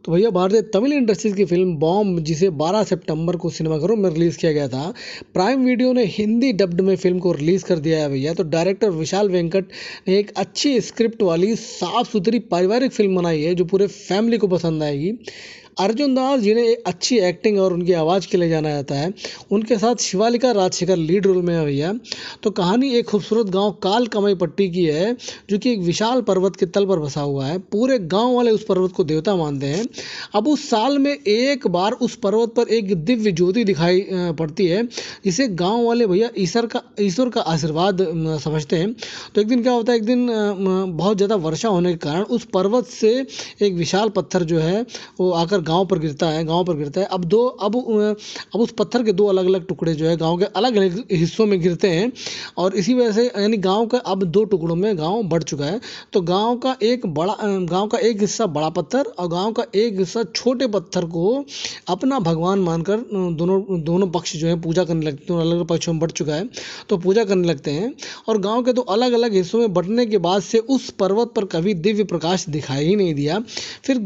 तो भैया भारतीय तमिल इंडस्ट्रीज की फिल्म बॉम्ब, जिसे 12 सितंबर को सिनेमाघरों में रिलीज़ किया गया था, प्राइम वीडियो ने हिंदी डब्ड में फिल्म को रिलीज़ कर दिया है भैया। तो डायरेक्टर विशाल वेंकट ने एक अच्छी स्क्रिप्ट वाली साफ सुथरी पारिवारिक फिल्म बनाई है जो पूरे फैमिली को पसंद आएगी। अर्जुन दास जिन्हें एक अच्छी एक्टिंग और उनकी आवाज़ के लिए जाना जाता है, उनके साथ शिवालिका राजशेखर लीड रोल में है भैया। तो कहानी एक खूबसूरत गांव काल कमाई पट्टी की है, जो कि एक विशाल पर्वत के तल पर बसा हुआ है। पूरे गांव वाले उस पर्वत को देवता मानते हैं। अब उस साल में एक बार उस पर्वत पर एक दिव्य ज्योति दिखाई पड़ती है, जिसे गांव वाले भैया ईश्वर का आशीर्वाद समझते हैं। तो एक दिन क्या होता है, एक दिन बहुत ज़्यादा वर्षा होने के कारण उस पर्वत से एक विशाल पत्थर जो है वो आकर गांव पर गिरता है। अब उस पत्थर के दो अलग अलग टुकड़े जो है गांव के अलग अलग हिस्सों में गिरते हैं, और इसी वजह से यानी गांव का अब दो टुकड़ों में गांव बढ़ चुका है। तो गांव का एक हिस्सा बड़ा पत्थर और गांव का एक हिस्सा छोटे पत्थर को अपना भगवान मानकर दोनों पक्ष जो है पूजा करने लगते हैं। अलग अलग पक्षों में बढ़ चुका है तो पूजा करने लगते हैं, और गांव के दो अलग अलग हिस्सों में बंटने के बाद से उस पर्वत पर कभी दिव्य प्रकाश दिखाई ही नहीं दिया। फिर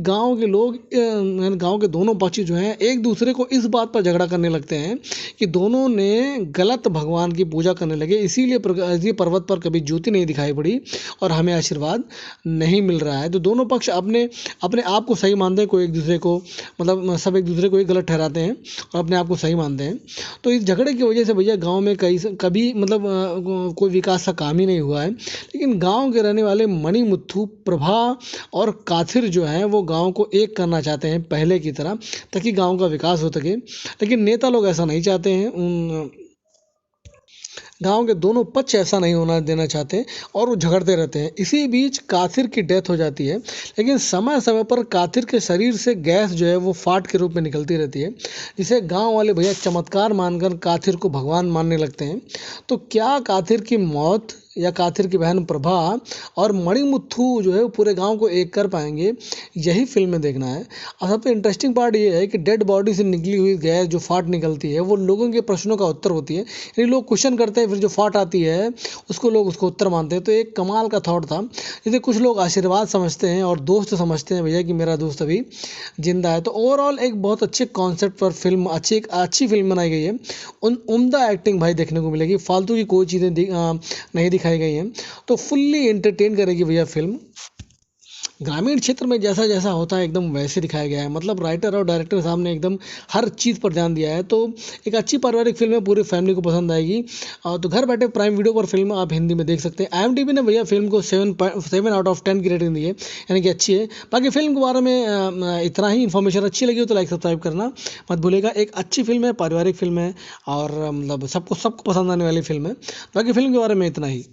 गांव के दोनों पक्ष जो हैं एक दूसरे को इस बात पर झगड़ा करने लगते हैं कि दोनों ने गलत भगवान की पूजा करने लगे, इसीलिए पर्वत पर कभी ज्योति नहीं दिखाई पड़ी और हमें आशीर्वाद नहीं मिल रहा है। तो दोनों पक्ष अपने अपने आप को सही मानते हैं, कोई एक दूसरे को मतलब सब एक दूसरे को ही गलत ठहराते हैं और अपने आप को सही मानते हैं। तो इस झगड़े की वजह से भैया गांव में कभी कोई विकास का काम ही नहीं हुआ है। लेकिन गांव के रहने वाले मणि मुथु, प्रभा और काथिर जो हैं वो गांव को एक करना चाहते हैं पहले की तरह, ताकि गांव का विकास हो सके। लेकिन नेता लोग ऐसा नहीं चाहते हैं, गांव के दोनों पक्ष ऐसा नहीं होना देना चाहते और वो झगड़ते रहते हैं। इसी बीच काथिर की डेथ हो जाती है, लेकिन समय समय पर काथिर के शरीर से गैस जो है वो फाट के रूप में निकलती रहती है, जिसे गांव वाले भैया चमत्कार मानकर काथिर को भगवान मानने लगते हैं। तो क्या काथिर की मौत या काथिर की बहन प्रभा और मणिमुथु जो है वो पूरे गांव को एक कर पाएंगे, यही फिल्म में देखना है। और सबसे इंटरेस्टिंग पार्ट ये है कि डेड बॉडी से निकली हुई गैस जो फाट निकलती है वो लोगों के प्रश्नों का उत्तर होती है। यानी लोग क्वेश्चन करते हैं, फिर जो फाट आती है लोग उसको उत्तर मानते हैं। तो एक कमाल का थॉट था, जिसे कुछ लोग आशीर्वाद समझते हैं और दोस्त समझते हैं भैया कि मेरा दोस्त अभी जिंदा है। तो ओवरऑल एक बहुत अच्छे कॉन्सेप्ट पर फिल्म, एक अच्छी फिल्म बनाई गई है। उम्दा एक्टिंग भाई देखने को मिलेगी, फालतू की कोई चीज़ें नहीं दिखाई गई हैं। तो फुल्ली एंटरटेन करेगी भैया फिल्म। ग्रामीण क्षेत्र में जैसा जैसा होता है एकदम वैसे दिखाया गया है। मतलब राइटर और डायरेक्टर साहब ने एकदम हर चीज़ पर ध्यान दिया है। तो एक अच्छी पारिवारिक फिल्म है, पूरी फैमिली को पसंद आएगी। तो घर बैठे प्राइम वीडियो पर फिल्म आप हिंदी में देख सकते हैं। IMDb ने भैया फिल्म को 7/10 की रेटिंग दी है, यानी कि अच्छी है। बाकी फिल्म के बारे में इतना ही। इन्फॉर्मेशन अच्छी लगी हो तो लाइक सब्सक्राइब करना मत भूलेगा। एक अच्छी फिल्म है, पारिवारिक फिल्म है और मतलब सबको पसंद आने वाली फिल्म है। बाकी फिल्म के बारे में इतना ही।